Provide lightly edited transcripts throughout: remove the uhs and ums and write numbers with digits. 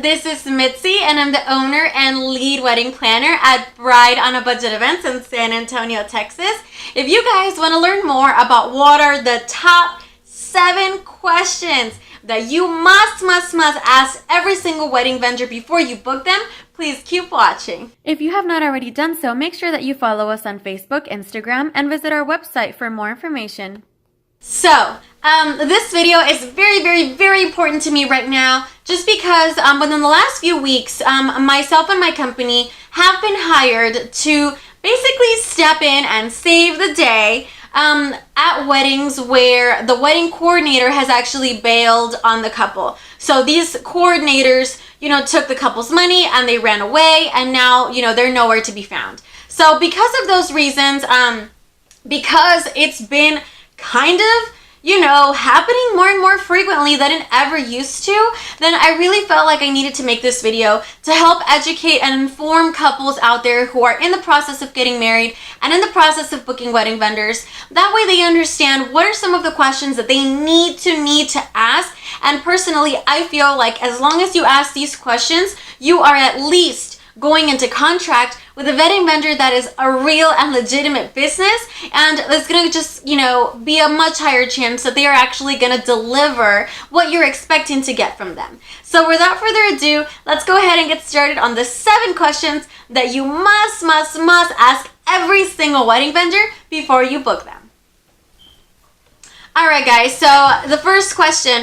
this is Mitzi, and I'm the owner and lead wedding planner at Bride on a Budget Events in San Antonio, Texas. If you guys want to learn more about what are the top 7 questions that you must ask every single wedding vendor before you book them, please keep watching. If you have not already done so, make sure that you follow us on Facebook, Instagram, and visit our website for more information. So, this video is very important to me right now, just because within the last few weeks, myself and my company have been hired to basically step in and save the day at weddings where the wedding coordinator has actually bailed on the couple. So these coordinators, took the couple's money and they ran away, and now, they're nowhere to be found. So because of those reasons, because it's been kind of, happening more and more frequently than it ever used to, then I really felt like I needed to make this video to help educate and inform couples out there who are in the process of getting married and in the process of booking wedding vendors. That way they understand what are some of the questions that they need to ask. And personally, I feel like as long as you ask these questions, you are at least going into contract with a wedding vendor that is a real and legitimate business, and there's gonna just, be a much higher chance that they are actually gonna deliver what you're expecting to get from them. So without further ado, let's go ahead and get started on the 7 questions that you must ask every single wedding vendor before you book them. Alright guys, so the first question,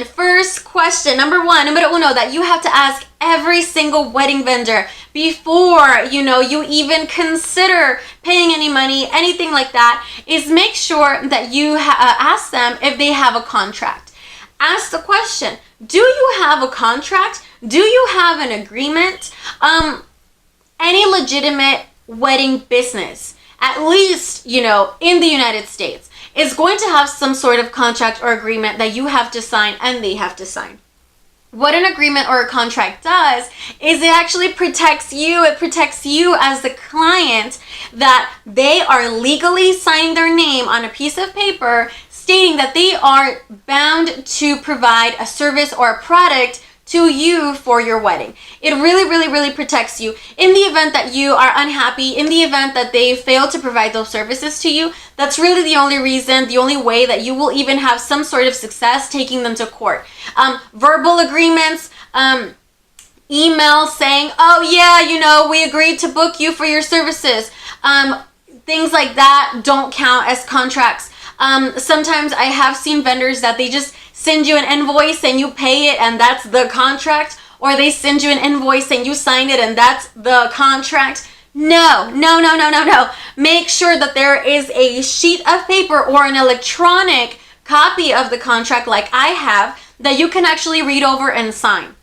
number 1, numero uno, that you have to ask every single wedding vendor before, you even consider paying any money, anything like that, is make sure that you ask them if they have a contract. Ask the question, do you have a contract? Do you have an agreement? Any legitimate wedding business, at least, in the United States, is going to have some sort of contract or agreement that you have to sign and they have to sign. What an agreement or a contract does is it actually protects you. It protects you as the client, that they are legally signing their name on a piece of paper stating that they are bound to provide a service or a product to you for your wedding. It really protects you in the event that you are unhappy, in the event that they fail to provide those services to you. That's really the only reason, the only way that you will even have some sort of success taking them to court. Verbal agreements, emails saying, oh yeah, we agreed to book you for your services. Things like that don't count as contracts. Sometimes I have seen vendors that they just send you an invoice and you pay it and that's the contract, or they send you an invoice and you sign it and that's the contract. No. Make sure that there is a sheet of paper or an electronic copy of the contract like I have that you can actually read over and sign.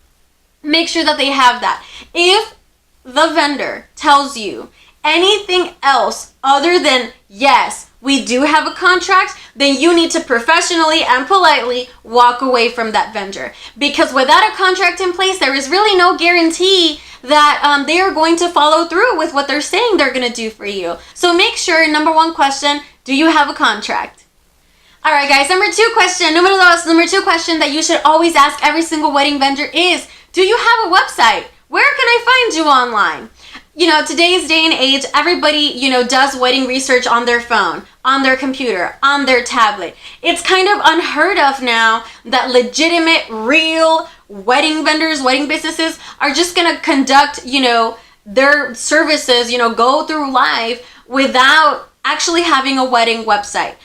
Make sure that they have that. If the vendor tells you anything else other than yes, we do have a contract, then you need to professionally and politely walk away from that vendor. Because without a contract in place, there is really no guarantee that they are going to follow through with what they're saying they're going to do for you. So make sure, number 1 question, do you have a contract? Alright guys, number 2 question that you should always ask every single wedding vendor is, do you have a website? Where can I find you online? Today's day and age, everybody, does wedding research on their phone, on their computer, on their tablet. It's kind of unheard of now that legitimate, real wedding vendors, wedding businesses are just going to conduct, their services, go through life without actually having a wedding website.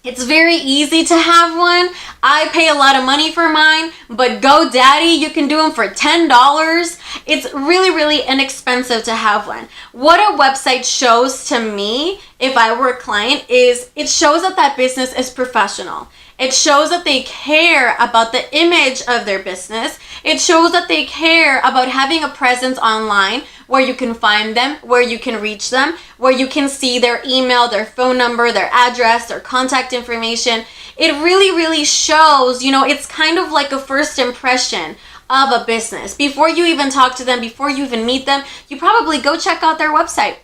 It's very easy to have one. I pay a lot of money for mine, but GoDaddy, you can do them for $10. It's really inexpensive to have one. What a website shows to me, if I were a client, is it shows that business is professional. It shows that they care about the image of their business. It shows that they care about having a presence online where you can find them, where you can reach them, where you can see their email, their phone number, their address, their contact information. It really shows, it's kind of like a first impression of a business. Before you even talk to them, before you even meet them, you probably go check out their website.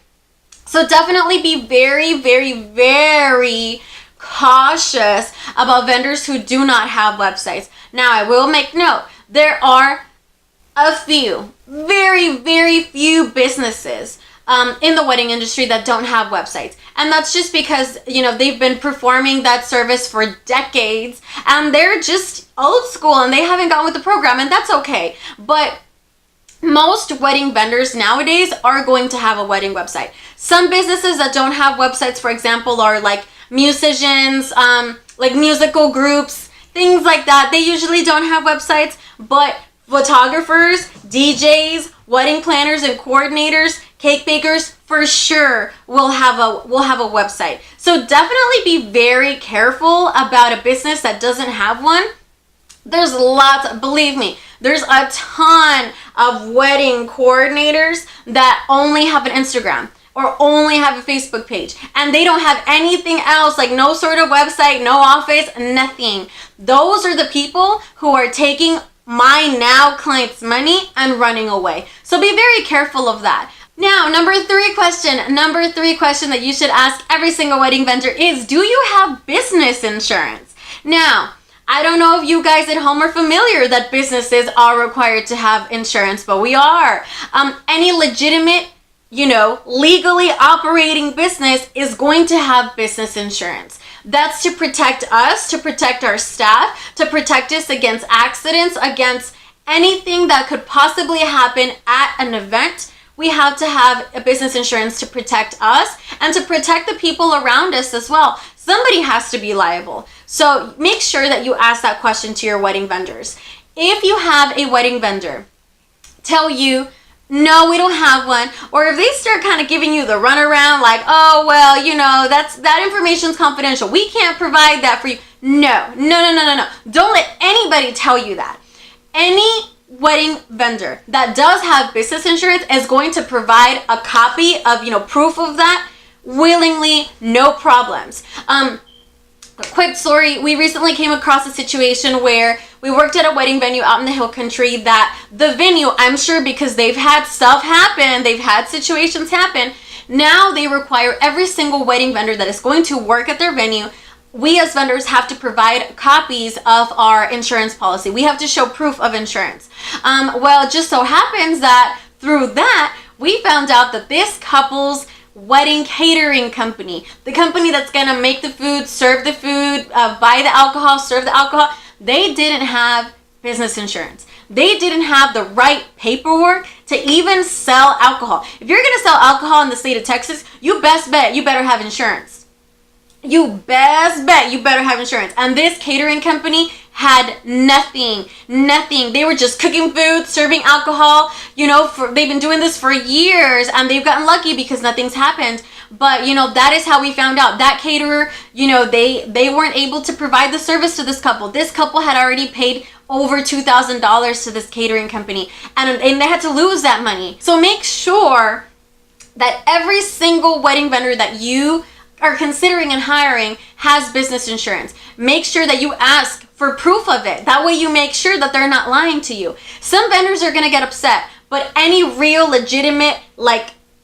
So definitely be very cautious about vendors who do not have websites. Now, I will make note, there are a few, very, very few businesses in the wedding industry that don't have websites. And that's just because, they've been performing that service for decades and they're just old school and they haven't gone with the program, and that's okay. But most wedding vendors nowadays are going to have a wedding website. Some businesses that don't have websites, for example, are like musicians, like musical groups, things like that. They usually don't have websites, but photographers, DJs, wedding planners and coordinators, cake bakers, for sure will have a website. So definitely be very careful about a business that doesn't have one. There's lots, believe me, there's a ton of wedding coordinators that only have an Instagram or only have a Facebook page, and they don't have anything else, like no sort of website, no office, nothing. Those are the people who are taking my now client's money and running away. So be very careful of that. Now, number three question that you should ask every single wedding vendor is, do you have business insurance? Now, I don't know if you guys at home are familiar that businesses are required to have insurance, but we are. Any legitimate, legally operating business is going to have business insurance. That's to protect us, to protect our staff, to protect us against accidents, against anything that could possibly happen at an event. We have to have a business insurance to protect us and to protect the people around us as well. Somebody has to be liable. So make sure that you ask that question to your wedding vendors. If you have a wedding vendor tell you, no, we don't have one, or if they start kind of giving you the runaround, like, oh, well, that information's confidential, we can't provide that for you. No. Don't let anybody tell you that. Any wedding vendor that does have business insurance is going to provide a copy of, proof of that willingly, no problems. A quick story, we recently came across a situation where we worked at a wedding venue out in the hill country that the venue, I'm sure because they've had stuff happen, they've had situations happen, now they require every single wedding vendor that is going to work at their venue, we as vendors have to provide copies of our insurance policy. We have to show proof of insurance. Well, it just so happens that through that, we found out that this couple's wedding catering company, the company that's gonna make the food, serve the food, buy the alcohol, serve the alcohol, they didn't have business insurance. They didn't have the right paperwork to even sell alcohol. If you're gonna sell alcohol in the state of Texas, you best bet you better have insurance. You best bet you better have insurance. And this catering company had nothing. They were just cooking food, serving alcohol, they've been doing this for years and they've gotten lucky because nothing's happened. But, that is how we found out. That caterer, they weren't able to provide the service to this couple. This couple had already paid over $2,000 to this catering company and they had to lose that money. So make sure that every single wedding vendor that you are considering and hiring has business insurance. Make sure that you ask for proof of it. That way you make sure that they're not lying to you. Some vendors are gonna get upset, but any real legitimate,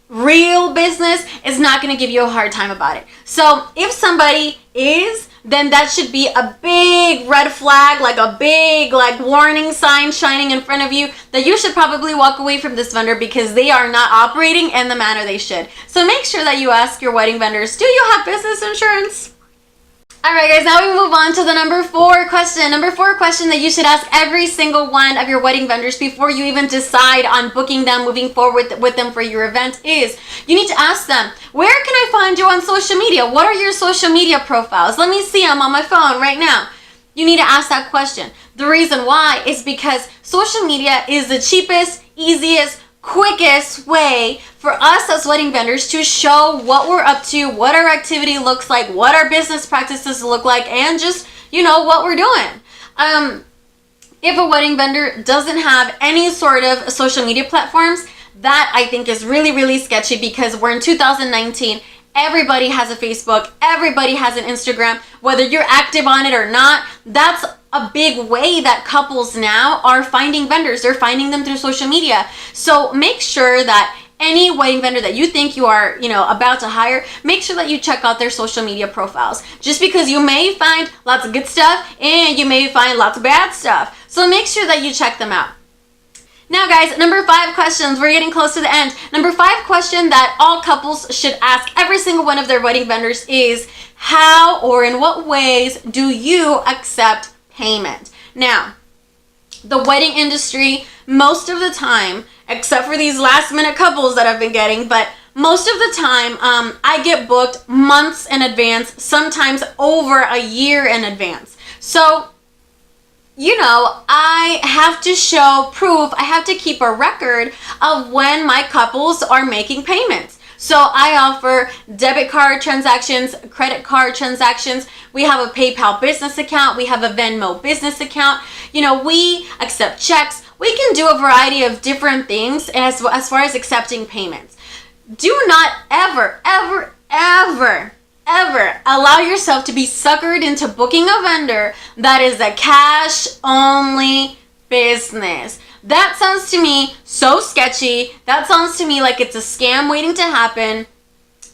real business is not gonna give you a hard time about it. So if somebody is, then that should be a big red flag, a big warning sign shining in front of you that you should probably walk away from this vendor because they are not operating in the manner they should. So make sure that you ask your wedding vendors, do you have business insurance? All right, guys, now we move on to the number four question. Number four question that you should ask every single one of your wedding vendors before you even decide on booking them, moving forward with them for your event is, you need to ask them, where can I find you on social media? What are your social media profiles? Let me see them on my phone right now. You need to ask that question. The reason why is because social media is the cheapest, easiest, quickest way for us as wedding vendors to show what we're up to, what our activity looks like, what our business practices look like, and just, what we're doing. If a wedding vendor doesn't have any sort of social media platforms, that I think is really, really sketchy because we're in 2019. Everybody has a Facebook, everybody has an Instagram, whether you're active on it or not. That's a big way that couples now are finding vendors. They're finding them through social media. So make sure that any wedding vendor that you think you are, about to hire, make sure that you check out their social media profiles. Just because you may find lots of good stuff and you may find lots of bad stuff. So make sure that you check them out. Now guys, number 5 questions. We're getting close to the end. Number 5 question that all couples should ask every single one of their wedding vendors is, how or in what ways do you accept payment? Now, the wedding industry, most of the time, except for these last minute couples that I've been getting, but most of the time, I get booked months in advance, sometimes over a year in advance. So, you know, I have to show proof, I have to keep a record of when my couples are making payments. So I offer debit card transactions, credit card transactions. We have a PayPal business account. We have a Venmo business account. You know, we accept checks. We can do a variety of different things as far as accepting payments. Do not ever, ever, ever allow yourself to be suckered into booking a vendor that is a cash only business. That sounds to me so sketchy. That sounds to me like it's a scam waiting to happen.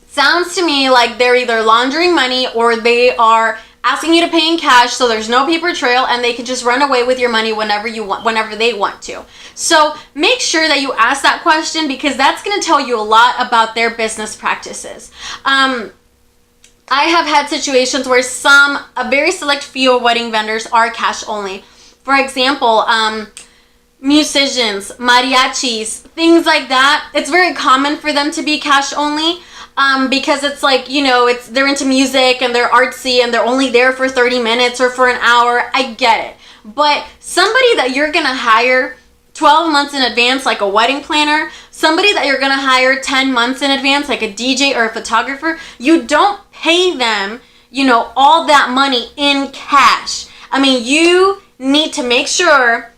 Sounds to me like they're either laundering money or they are asking you to pay in cash so there's no paper trail and they can just run away with your money whenever they want to. So make sure that you ask that question, because that's going to tell you a lot about their business practices. I have had situations where a very select few wedding vendors are cash only. For example, musicians, mariachis, things like that. It's very common for them to be cash only, because it's like, you know, they're into music and they're artsy and they're only there for 30 minutes or for an hour. I get it. But somebody that you're going to hire 12 months in advance, like a wedding planner, somebody that you're going to hire 10 months in advance, like a DJ or a photographer, you don't pay them, you know, all that money in cash. I mean, you need to make sure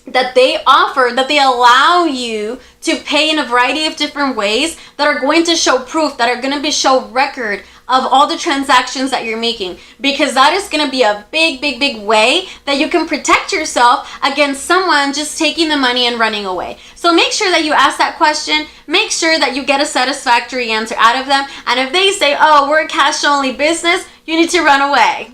that they allow you to pay in a variety of different ways that are going to show proof, that are going to show record of all the transactions that you're making, because that is going to be a big way that you can protect yourself against someone just taking the money and running away. So make sure that you ask that question, make sure that you get a satisfactory answer out of them, and if they say, oh, we're a cash only business, you need to run away.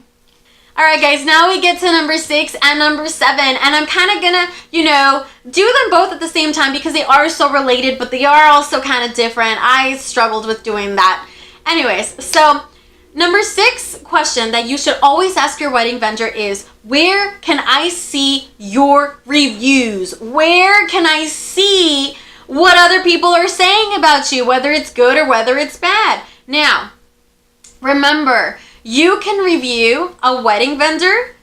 Alright guys, now we get to number 6 and number 7, and I'm kind of gonna, you know, do them both at the same time because they are so related, but they are also kind of different. I struggled with doing that. Anyways, so number 6 question that you should always ask your wedding vendor is, where can I see your reviews? Where can I see what other people are saying about you, whether it's good or whether it's bad? Now, remember, you can review a wedding vendor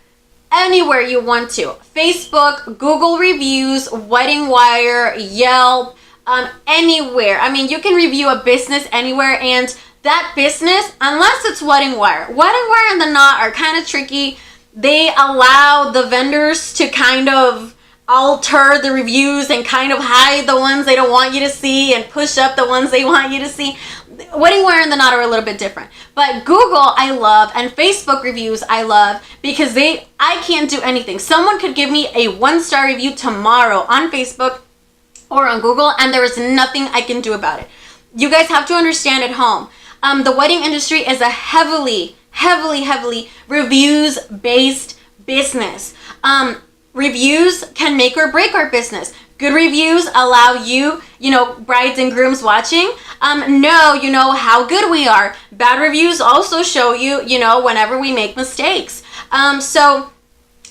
anywhere you want to. Facebook, Google Reviews, Wedding Wire, Yelp, anywhere. I mean, you can review a business anywhere, and that business, unless it's Wedding Wire and The Knot are kind of tricky. They allow the vendors to kind of alter the reviews and kind of hide the ones they don't want you to see and push up the ones they want you to see. Wedding Wire and The Knot are a little bit different. But Google I love, and Facebook reviews I love, because I can't do anything. Someone could give me a 1-star review tomorrow on Facebook or on Google, and there is nothing I can do about it. You guys have to understand at home, the wedding industry is a heavily reviews-based business. Reviews can make or break our business. Good reviews allow you, brides and grooms watching, know, how good we are. Bad reviews also show you, whenever we make mistakes. So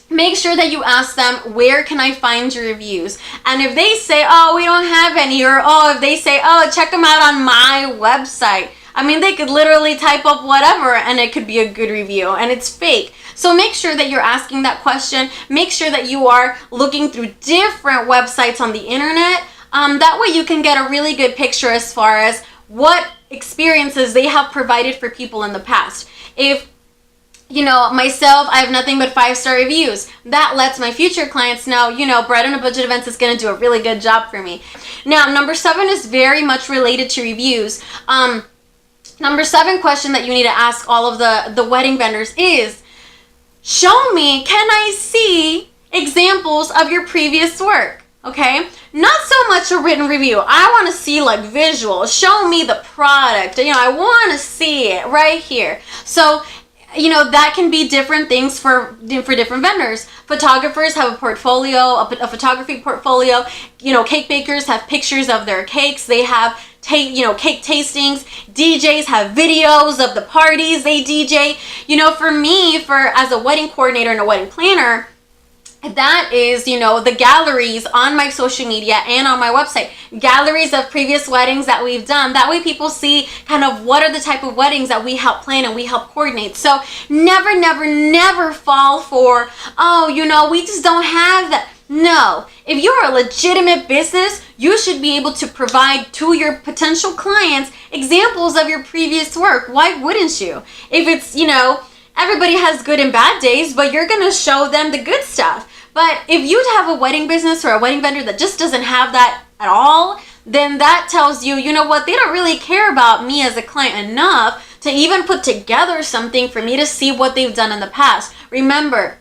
make sure that you ask them, where can I find your reviews? And if they say, oh, we don't have any, or if they say, oh, check them out on my website. I mean, they could literally type up whatever and it could be a good review, and it's fake. So make sure that you're asking that question. Make sure that you are looking through different websites on the internet. That way you can get a really good picture as far as what experiences they have provided for people in the past. If, myself, I have nothing but 5-star reviews. That lets my future clients know, Bread on a Budget Events is going to do a really good job for me. Now, number 7 is very much related to reviews. Number 7 question that you need to ask all of the wedding vendors is, show me, can I see examples of your previous work? Okay? Not so much a written review. I want to see like visual. Show me the product. I want to see it right here. So that can be different things for different vendors. Photographers have a portfolio, a photography portfolio. Cake bakers have pictures of their cakes. They have cake tastings. DJs have videos of the parties they DJ. For me, as a wedding coordinator and a wedding planner, that is, the galleries on my social media and on my website. Galleries of previous weddings that we've done. That way people see kind of what are the type of weddings that we help plan and we help coordinate. So never, never, never fall for, we just don't have that. No. If you're a legitimate business, you should be able to provide to your potential clients examples of your previous work. Why wouldn't you? If it's, everybody has good and bad days, but you're going to show them the good stuff. But if you have a wedding business or a wedding vendor that just doesn't have that at all, then that tells you, they don't really care about me as a client enough to even put together something for me to see what they've done in the past. Remember,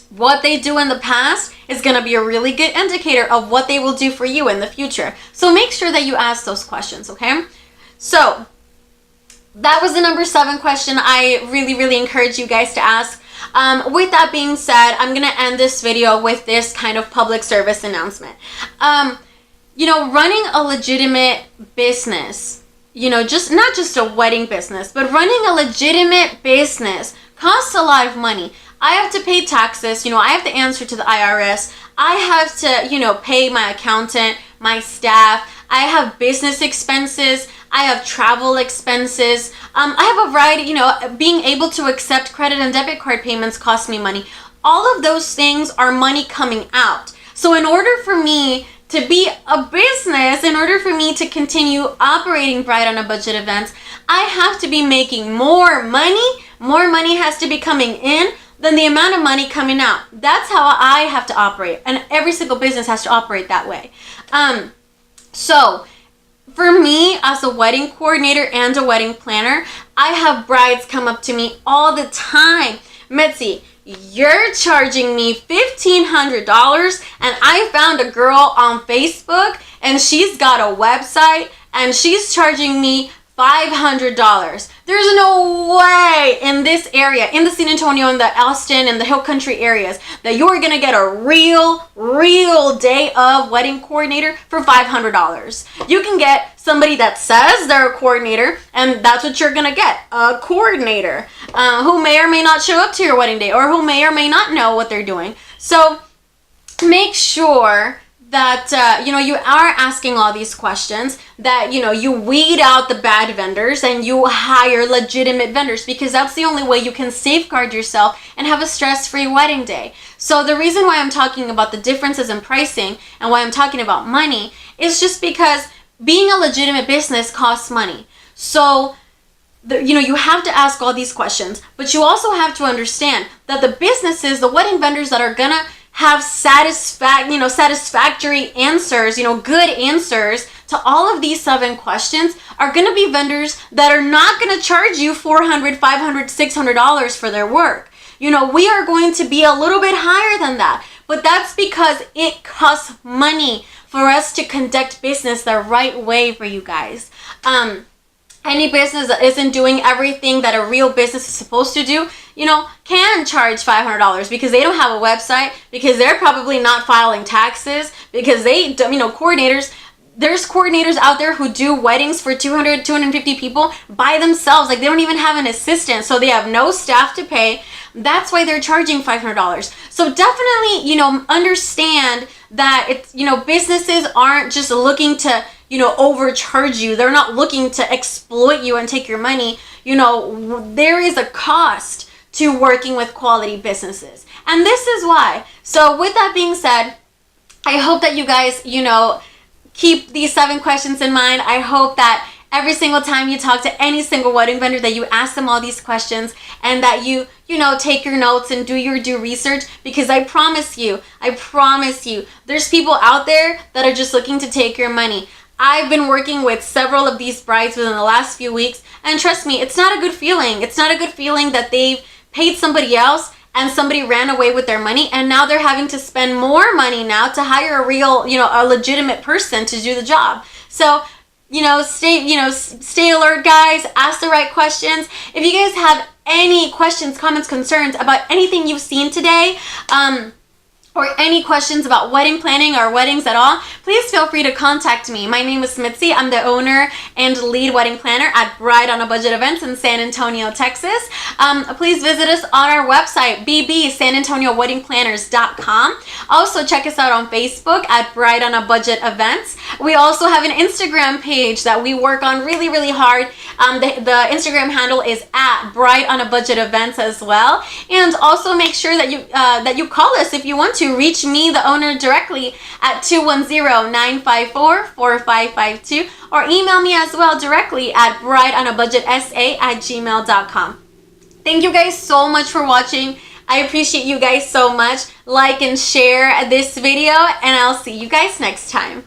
what they do in the past is going to be a really good indicator of what they will do for you in the future. So make sure that you ask those questions, okay? So that was the number 7 question I really, really encourage you guys to ask. With that being said, I'm going to end this video with this kind of public service announcement. Running a legitimate business, not just a wedding business, but running a legitimate business costs a lot of money. I have to pay taxes, I have to answer to the IRS. I have to, pay my accountant, my staff. I have business expenses. I have travel expenses. I have a variety, being able to accept credit and debit card payments cost me money. All of those things are money coming out. So in order for me to be a business, in order for me to continue operating Bride on a Budget events, I have to be making more money. More money has to be coming in than the amount of money coming out. That's how I have to operate. And every single business has to operate that way. So for me, as a wedding coordinator and a wedding planner, I have brides come up to me all the time. Mitzi, you're charging me $1,500, and I found a girl on Facebook, and she's got a website, and she's charging me $500. There's no way in this area, in the San Antonio and the Austin and the Hill Country areas, that you're gonna get a real day of wedding coordinator for $500. You can get somebody that says they're a coordinator, and that's what you're gonna get, a coordinator who may or may not show up to your wedding day, or who may or may not know what they're doing. So make sure that you are asking all these questions, that you weed out the bad vendors and you hire legitimate vendors, because that's the only way you can safeguard yourself and have a stress-free wedding day. So the reason why I'm talking about the differences in pricing and why I'm talking about money is just because being a legitimate business costs money. So you have to ask all these questions, but you also have to understand that the businesses, the wedding vendors that are gonna have satisfactory answers, good answers to all of these 7 questions, are going to be vendors that are not going to charge you $400, $500, $600 for their work. We are going to be a little bit higher than that, but that's because it costs money for us to conduct business the right way for you guys. Any business that isn't doing everything that a real business is supposed to do, can charge $500 because they don't have a website, because they're probably not filing taxes, because coordinators, there's coordinators out there who do weddings for 200, 250 people by themselves. Like, they don't even have an assistant, so they have no staff to pay. That's why they're charging $500. So definitely, understand that it's, businesses aren't just looking to, overcharge you. They're not looking to exploit you and take your money. There is a cost to working with quality businesses. And this is why. So with that being said, I hope that you guys, keep these 7 questions in mind. I hope that every single time you talk to any single wedding vendor, that you ask them all these questions, and that you take your notes and do your due research, because I promise you, there's people out there that are just looking to take your money. I've been working with several of these brides within the last few weeks, and trust me, it's not a good feeling. It's not a good feeling that they've paid somebody else and somebody ran away with their money, and now they're having to spend more money now to hire a real, a legitimate person to do the job. So stay alert, guys. Ask the right questions. If you guys have any questions, comments, concerns about anything you've seen today, or any questions about wedding planning or weddings at all, please feel free to contact me. My name is Mitzi. I'm the owner and lead wedding planner at Bride on a Budget Events in San Antonio, Texas. Please visit us on our website, bbsanantonioweddingplanners.com. Also, check us out on Facebook at Bride on a Budget Events. We also have an Instagram page that we work on really, really hard. The Instagram handle is at Bride on a Budget Events as well. And also make sure that you call us if you want to. Reach me, the owner, directly at 210-954-4552, or email me as well directly at brideonabudgetsa@gmail.com. Thank you guys so much for watching. I appreciate you guys so much. Like and share this video, and I'll see you guys next time.